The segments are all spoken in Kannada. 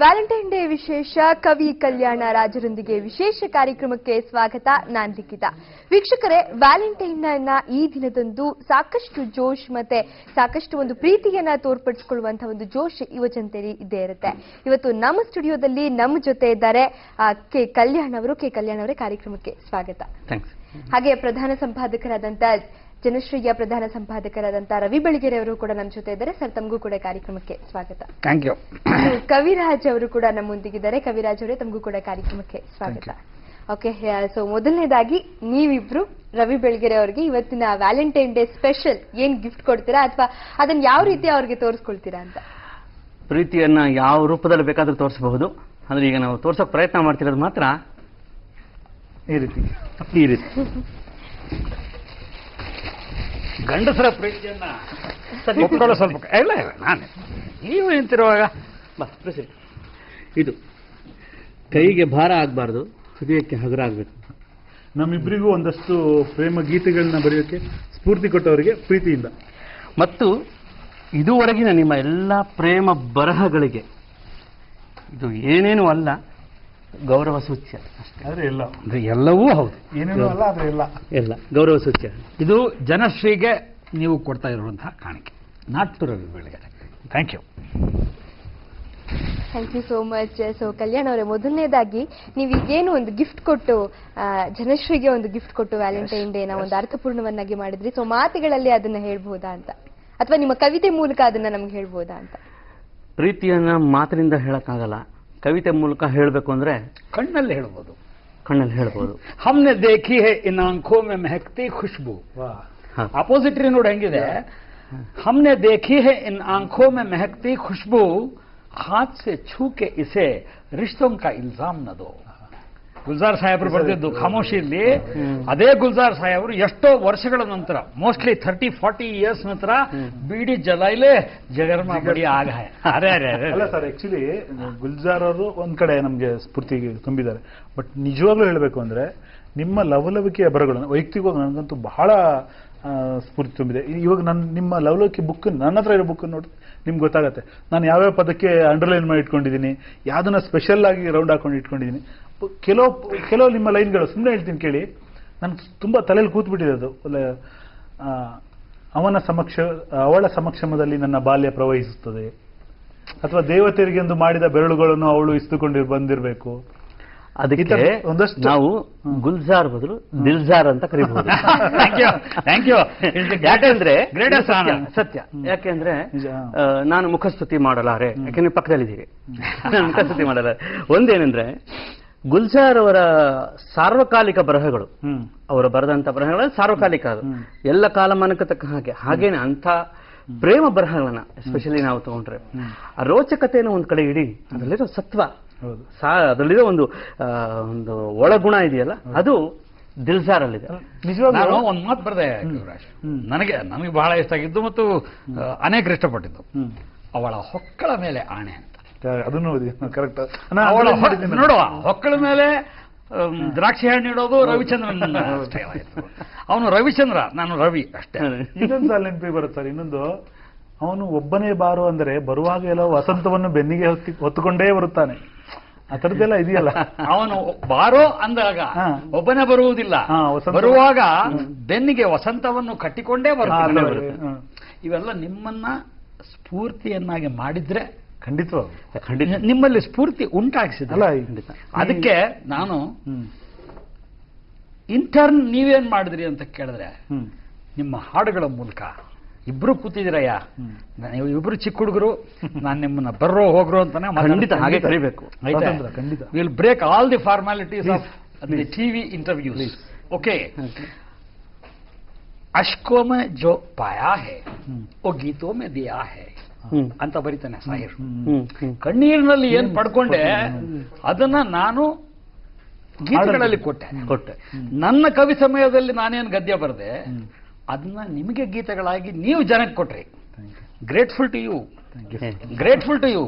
ವ್ಯಾಲೆಂಟೈನ್ ಡೇ ವಿಶೇಷ ಕವಿ ಕಲ್ಯಾಣ ರಾಜರೊಂದಿಗೆ ವಿಶೇಷ ಕಾರ್ಯಕ್ರಮಕ್ಕೆ ಸ್ವಾಗತ. ನಾನ್ ಲಿಖಿತಾ. ವೀಕ್ಷಕರೇ, ವ್ಯಾಲೆಂಟೈನ್ ಈ ದಿನದಂದು ಸಾಕಷ್ಟು ಜೋಶ್ ಮತ್ತೆ ಸಾಕಷ್ಟು ಒಂದು ಪ್ರೀತಿಯನ್ನ ತೋರ್ಪಡಿಸಿಕೊಳ್ಳುವಂತಹ ಒಂದು ಜೋಶ್ ಯುವಜನತೆಯಲ್ಲಿ ಇದ್ದೇ ಇರುತ್ತೆ. ಇವತ್ತು ನಮ್ಮ ಸ್ಟುಡಿಯೋದಲ್ಲಿ ನಮ್ಮ ಜೊತೆ ಇದ್ದಾರೆ ಕೆ ಕಲ್ಯಾಣ್ ಅವರು. ಕೆ ಕಲ್ಯಾಣ್ ಅವರೇ, ಕಾರ್ಯಕ್ರಮಕ್ಕೆ ಸ್ವಾಗತ. ಹಾಗೆ ಪ್ರಧಾನ ಸಂಪಾದಕರಾದಂತ ಜನಶ್ರೀಯ ಪ್ರಧಾನ ಸಂಪಾದಕರಾದಂತ ರವಿ ಬೆಳಗೆರೆ ಅವರು ಕೂಡ ನಮ್ಮ ಜೊತೆ ಇದ್ದಾರೆ. ಸರ್, ತಮಗೂ ಕೂಡ ಕಾರ್ಯಕ್ರಮಕ್ಕೆ ಸ್ವಾಗತ. Thank you. ಕವಿರಾಜ್ ಅವರು ಕೂಡ ನಮ್ಮೊಂದಿಗಿದ್ದಾರೆ. ಕವಿರಾಜ್ ಅವರೇ, ತಮಗೂ ಕೂಡ ಕಾರ್ಯಕ್ರಮಕ್ಕೆ ಸ್ವಾಗತ. ಓಕೆ, ಸೊ ಮೊದಲನೇದಾಗಿ ನೀವಿಬ್ರು ರವಿ ಬೆಳಗೆರೆ ಅವರಿಗೆ ಇವತ್ತಿನ ವ್ಯಾಲೆಂಟೈನ್ ಡೇ ಸ್ಪೆಷಲ್ ಏನ್ ಗಿಫ್ಟ್ ಕೊಡ್ತೀರಾ, ಅಥವಾ ಅದನ್ನ ಯಾವ ರೀತಿ ಅವ್ರಿಗೆ ತೋರಿಸ್ಕೊಳ್ತೀರಾ ಅಂತ? ಪ್ರೀತಿಯನ್ನ ಯಾವ ರೂಪದಲ್ಲಿ ಬೇಕಾದ್ರೂ ತೋರಿಸಬಹುದು. ಅಂದ್ರೆ ಈಗ ನಾವು ತೋರ್ಸೋಕ್ ಪ್ರಯತ್ನ ಮಾಡ್ತಿರೋದು ಮಾತ್ರ ಈ ರೀತಿ ಗಂಡಸರ ಪ್ರೀತಿಯನ್ನ ಸ್ವಲ್ಪ ಇಲ್ಲ ನಾನೇ ನೀವು ನಿಂತಿರುವಾಗ ಇದು ಕೈಗೆ ಭಾರ ಆಗಬಾರ್ದು, ಹೃದಯಕ್ಕೆ ಹಗುರ ಆಗಬೇಕು. ನಮ್ಮಿಬ್ಬರಿಗೂ ಒಂದಷ್ಟು ಪ್ರೇಮ ಗೀತೆಗಳನ್ನ ಬರೆಯೋಕೆ ಸ್ಫೂರ್ತಿ ಕೊಟ್ಟವರಿಗೆ ಪ್ರೀತಿಯಿಂದ. ಮತ್ತು ಇದುವರೆಗಿನ ನಿಮ್ಮ ಎಲ್ಲ ಪ್ರೇಮ ಬರಹಗಳಿಗೆ ಇದು ಏನೇನು ಅಲ್ಲ, ಗೌರವ ಸೂಚ್ಯ ಅಷ್ಟೇ. ಆದ್ರೆ ಎಲ್ಲ ಅಂದ್ರೆ ಎಲ್ಲವೂ ಹೌದು, ಏನೇನು ಅಲ್ಲ, ಆದ್ರೆ ಎಲ್ಲ ಗೌರವ ಸೂಚ್ಯ. ಇದು ಜನಶ್ರೀಗೆ ನೀವು ಕೊಡ್ತಾ ಇರುವಂತಹ ಕಾಣಿಕೆ. Not Ravi Belagere. Thank you. Thank you so much. So Kalyan ಅವರೇ, ಮೊದಲನೇದಾಗಿ ನೀವು ಈಗೇನು ಒಂದು ಗಿಫ್ಟ್ ಕೊಟ್ಟು ಜನಶ್ರೀಗೆ ಒಂದು ಗಿಫ್ಟ್ ಕೊಟ್ಟು ವ್ಯಾಲೆಂಟೈನ್ ಡೇ ನ ಒಂದು ಅರ್ಥಪೂರ್ಣವನ್ನಾಗಿ ಮಾಡಿದ್ರಿ. ಸೊ ಮಾತುಗಳಲ್ಲಿ ಅದನ್ನ ಹೇಳ್ಬಹುದಾ ಅಂತ, ಅಥವಾ ನಿಮ್ಮ ಕವಿತೆ ಮೂಲಕ ಅದನ್ನ ನಮ್ಗೆ ಹೇಳ್ಬಹುದಾ ಅಂತ? ಪ್ರೀತಿಯನ್ನ ಮಾತಿನಿಂದ ಹೇಳಕ್ಕಾಗಲ್ಲ, ಕವಿತೆ ಮೂಲಕ ಹೇಳಬೇಕು ಅಂದ್ರೆ ಕಣ್ಣಲ್ಲಿ ಹೇಳ್ಬೋದು. ಹಮ್ನೆ ದೇಖಿ ಹೇ ಇನ್ ಆಂಖೋ ಮೇ ಮೆಹಕ್ತಿ ಖುಷ್ಬು. ಅಪೋಸಿಟ್ರಿ ನೋಡಿ ಹೆಂಗಿದೆ. हमने देखी है इन आंखों में महकती खुशबू, हाथ से छू के इसे रिश्तों का इल्जाम न दो. ಗುಲ್ಜಾರ್ ಸಾಹೇಬರು ಬರೆದಿದ್ದು ಖಾಮೋಶಿಯಲ್ಲಿ. ಅದೇ ಗುಲ್ಜಾರ್ ಸಾಹೇಬರು ಎಷ್ಟೋ ವರ್ಷಗಳ ನಂತರ, ಮೋಸ್ಟ್ಲಿ 30-40 ಇಯರ್ಸ್ ನಂತರ, ಬೀಡಿ ಜಲಾಯಿಲೆ ಜಗರ್ಮ ಬಡಿ ಆಗ. ಅಲ್ಲ ಸರ್, ಆಕ್ಚುಲಿ ಗುಲ್ಜಾರ್ ಅವರು ಒಂದ್ ಕಡೆ ನಮ್ಗೆ ಸ್ಫೂರ್ತಿ ತುಂಬಿದ್ದಾರೆ. ಬಟ್ ನಿಜವಾಗ್ಲೂ ಹೇಳಬೇಕು ಅಂದ್ರೆ ನಿಮ್ಮ ಲವಲವಿಕೆಯ ಬರಹಗಳು ವೈಯಕ್ತಿಕವಾಗಿ ನನಗಂತೂ ಬಹಳ ಸ್ಫೂರ್ತಿ ತುಂಬಿದೆ. ಇವಾಗ ನಿಮ್ಮ ಲವಲವಿಕೆ ಬುಕ್ ನನ್ನ ಹತ್ರ ಇರೋ ಬುಕ್ ನೋಡಿ ನಿಮ್ಗೆ ಗೊತ್ತಾಗತ್ತೆ ನಾನು ಯಾವ್ಯಾವ ಪದಕ್ಕೆ ಅಂಡರ್ಲೈನ್ ಮಾಡಿ ಇಟ್ಕೊಂಡಿದ್ದೀನಿ, ಯಾವ್ದನ್ನ ಸ್ಪೆಷಲ್ ಆಗಿ ರೌಂಡ್ ಹಾಕೊಂಡು ಇಟ್ಕೊಂಡಿದ್ದೀನಿ. ಕೆಲವು ನಿಮ್ಮ ಲೈನ್ಗಳು ಸುಮ್ಮನೆ ಹೇಳ್ತೀನಿ ಕೇಳಿ, ನನ್ಗೆ ತುಂಬಾ ತಲೆಯಲ್ಲಿ ಕೂತ್ಬಿಟ್ಟಿದೆ ಅದು. ಅವಳ ಸಮಕ್ಷಮದಲ್ಲಿ ನನ್ನ ಬಾಲ್ಯ ಪ್ರವಹಿಸುತ್ತದೆ, ಅಥವಾ ದೇವತೆಯರಿಗೆಂದು ಮಾಡಿದ ಬೆರಳುಗಳನ್ನು ಅವಳು ಇಸ್ತುಕೊಂಡು ಬಂದಿರಬೇಕು. ಅದಕ್ಕೆ ಒಂದಷ್ಟು ನಾವು ಗುಲ್ಜಾರ್ ಬದಲು ದಿಲ್ಜಾರ್ ಅಂತ ಕರೀಬಹುದು. Thank you. ಯಾಕಂದ್ರೆ ಸತ್ಯ. ಯಾಕೆಂದ್ರೆ ನಾನು ಮುಖಸ್ತುತಿ ಮಾಡಲಾರೆ, ಯಾಕೆಂದ್ರೆ ಪಕ್ಕದಲ್ಲಿದ್ದೀವಿ, ಮುಖಸ್ತುತಿ ಮಾಡಲಾರೆ. ಒಂದೇನೆಂದ್ರೆ ಗುಲ್ಜಾರ್ ಅವರ ಸಾರ್ವಕಾಲಿಕ ಬರಹಗಳು, ಅವರು ಬರೆದಂತ ಬರಹಗಳು ಸಾರ್ವಕಾಲಿಕ, ಅದು ಎಲ್ಲ ಕಾಲಮಾನಕ್ಕೆ ತಕ್ಕ ಹಾಗೇನೆ ಅಂಥ ಪ್ರೇಮ ಬರಹಗಳನ್ನ ಎಸ್ಪೆಷಲಿ ನಾವು ತಗೊಂಡ್ರೆ ಆ ರೋಚಕತೆಯನ್ನು ಒಂದ್ ಕಡೆ ಇಡಿ, ಅದರಲ್ಲಿರೋ ಸತ್ವ, ಅದರಲ್ಲಿರೋ ಒಂದು ಒಳಗುಣ ಇದೆಯಲ್ಲ, ಅದು ದಿಲ್ಜಾರ್ ಅಲ್ಲಿದೆ. ನಾನು ಒಂದು ಮಾತು ಬರೆದೆ ನನಗೆ ಬಹಳ ಇಷ್ಟ ಆಗಿದ್ದು ಮತ್ತು ಅನೇಕರು ಇಷ್ಟಪಟ್ಟಿದ್ದು, ಅವಳ ಹೊಕ್ಕಳ ಮೇಲೆ ಆಣೆ ಅಂತ. ಅದನ್ನು ಕರೆಕ್ಟ್. ನೋಡುವ, ಹೊಕ್ಕಳ ಮೇಲೆ ದ್ರಾಕ್ಷಿ ಹಣ್ಣು ಇಡೋದು ರವಿಚಂದ್ರನ್ ಸ್ಟೈಲ್ ಆಯ್ತು. ಅವನು ರವಿಚಂದ್ರ, ನಾನು ರವಿ ಅಷ್ಟೇ. ಇನ್ನೊಂದು ಸಾಲ ನೆನಪಿ ಬರುತ್ತೆ ಸರ್. ಇನ್ನೊಂದು, ಅವನು ಒಬ್ಬನೇ ಬಾರು ಅಂದರೆ ಬರುವಾಗ ಎಲ್ಲ ವಸಂತವನ್ನು ಬೆನ್ನಿಗೆ ಹೊತ್ತುಕೊಂಡೇ ಬರುತ್ತಾನೆ. ಆ ಥರದ್ದೆಲ್ಲ ಇದೆಯಲ್ಲ. ಅವನು ಬಾರೋ ಅಂದಾಗ ಒಬ್ಬನೇ ಬರುವುದಿಲ್ಲ, ಬರುವಾಗ ಬೆನ್ನಿಗೆ ವಸಂತವನ್ನು ಕಟ್ಟಿಕೊಂಡೇ ಬರುತ್ತಾನೆ. ಇವೆಲ್ಲ ನಿಮ್ಮನ್ನ ಸ್ಫೂರ್ತಿಯನ್ನಾಗಿ ಮಾಡಿದ್ರೆ ಖಂಡಿತ ನಿಮ್ಮಲ್ಲಿ ಸ್ಫೂರ್ತಿ ಉಂಟಾಗಿಸಿದಲ್ಲ. ಅದಕ್ಕೆ ನಾನು ಇಂಟರ್ನ್ ನೀವೇನ್ ಮಾಡಿದ್ರಿ ಅಂತ ಕೇಳಿದ್ರೆ, ನಿಮ್ಮ ಹಾಡುಗಳ ಮೂಲಕ ಇಬ್ರು ಕೂತಿದಿರಯ್ಯ, ನೀವು ಇಬ್ರು ಚಿಕ್ಕ ಹುಡುಗರು, ನಾನು ನಿಮ್ಮನ್ನ ಬರ್ರೋ ಹೋಗ್ರೋ ಅಂತಾನೆ ಖಂಡಿತ ಹಾಗೆ ಕರಿಬೇಕು. Will break all the formalities of the TV interviews. Okay. ಅಶ್ಕೋ ಮೇ ಜೋ ಪಾಯಾ ಹೇ ಓ ಗೀತೋ ಮೇ ದಿಯಾ ಹೇ ಅಂತ ಬರೀತಾನೆ ಸಾಹಿರ್. ಕಣ್ಣೀರಿನಲ್ಲಿ ಏನ್ ಪಡ್ಕೊಂಡೆ ಅದನ್ನ ನಾನು ಗೀತೆಗಳಲ್ಲಿ ಕೊಟ್ಟೆ. ನನ್ನ ಕವಿ ಸಮಯದಲ್ಲಿ ನಾನೇನು ಗದ್ಯ ಬರೆದೆ ಅದನ್ನ ನಿಮಗೆ ಗೀತೆಗಳಾಗಿ ನೀವು ಜನಕ್ಕೆ ಕೊಟ್ರಿ. Grateful to you.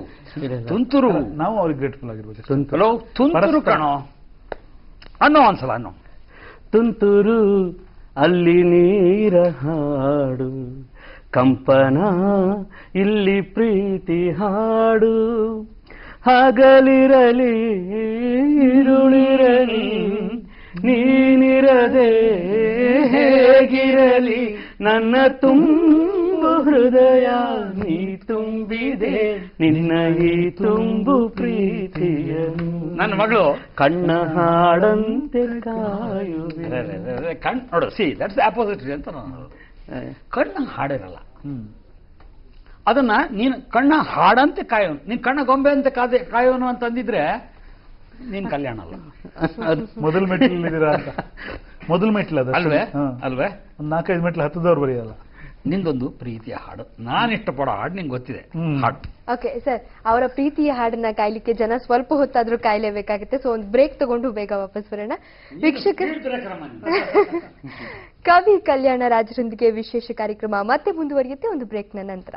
ತುಂತುರು, ನಾವು ಅವ್ರಿಗೆ ಗ್ರೇಟ್ಫುಲ್ ಆಗಿರ್ಬೋದು. ತುಂತುರು ಕಣೋ ಅನ್ನೋ ಒಂದ್ಸಲ ಅನ್ನೋ. ತುಂತುರು ಅಲ್ಲಿ ನೀರ ಹಾಡು, ಕಂಪನ ಇಲ್ಲಿ ಪ್ರೀತಿ ಹಾಡು, ಹಗಲಿರಲಿ ಇರುಳಿರಲಿ ನೀನಿರದೆ ಹೇಗಿರಲಿ ನನ್ನ ತುಂಬು ಹೃದಯ ನೀ ತುಂಬಿದೆ ನಿನ್ನ ಈ ತುಂಬು ಪ್ರೀತಿಯನ್ನು. ನನ್ನ ಮಗಳು ಕಣ್ಣ ಹಾಡಂತೆ ಕಾಯುವೆ. ಕಣ್ ನೋಡು, ಸಿ ದಟ್ಸ್ ಅಪೋಸಿಟ್ ಅಂತ ನಾನು. ಕಣ್ಣ ಹಾಡಿರಲ್ಲ, ಅದನ್ನ ನೀನು ಕಣ್ಣ ಹಾಡಂತೆ ಕಾಯೋನು, ನೀನ್ ಕಣ್ಣ ಗೊಂಬೆ ಅಂತ ಕಾಯೋನು ಅಂತಂದಿದ್ರೆ ನೀನ್ ಕಲ್ಯಾಣ ಅಲ್ಲ. ಮೊದಲು ಮೆಟ್ಲಿದ್ದೀರಾ ಅಂತ. ಮೊದಲು ಮೆಟ್ಲು ಅದು ಅಲ್ವೇ ಅಲ್ವೇ? ಒಂದು 4-5 ಮೆಟ್ಲು ಹತ್ತದವ್ರು ಬರೆಯಲ್ಲ. ನಿಂದೊಂದು ಪ್ರೀತಿಯ ಹಾಡು, ನಾನು ಇಷ್ಟಪಡೋ ಹಾಡು ನಿಂಗೆ ಗೊತ್ತಿದೆ. ಹಾಡು ಓಕೆ ಸರ್, ಅವರ ಪ್ರೀತಿಯ ಹಾಡನ್ನ ಕಾಯ್ಲಿಕ್ಕೆ ಜನ ಸ್ವಲ್ಪ ಹೊತ್ತಾದ್ರೂ ಕಾಯ್ಲೇಬೇಕಾಗುತ್ತೆ. ಸೊ ಒಂದು ಬ್ರೇಕ್ ತಗೊಂಡು ಬೇಗ ವಾಪಸ್ ಬರೋಣ. ವೀಕ್ಷಕರು, ಕವಿ ಕಲ್ಯಾಣ ರಾಜರೊಂದಿಗೆ ವಿಶೇಷ ಕಾರ್ಯಕ್ರಮ ಮತ್ತೆ ಮುಂದುವರಿಯುತ್ತೆ ಒಂದು ಬ್ರೇಕ್ನ ನಂತರ.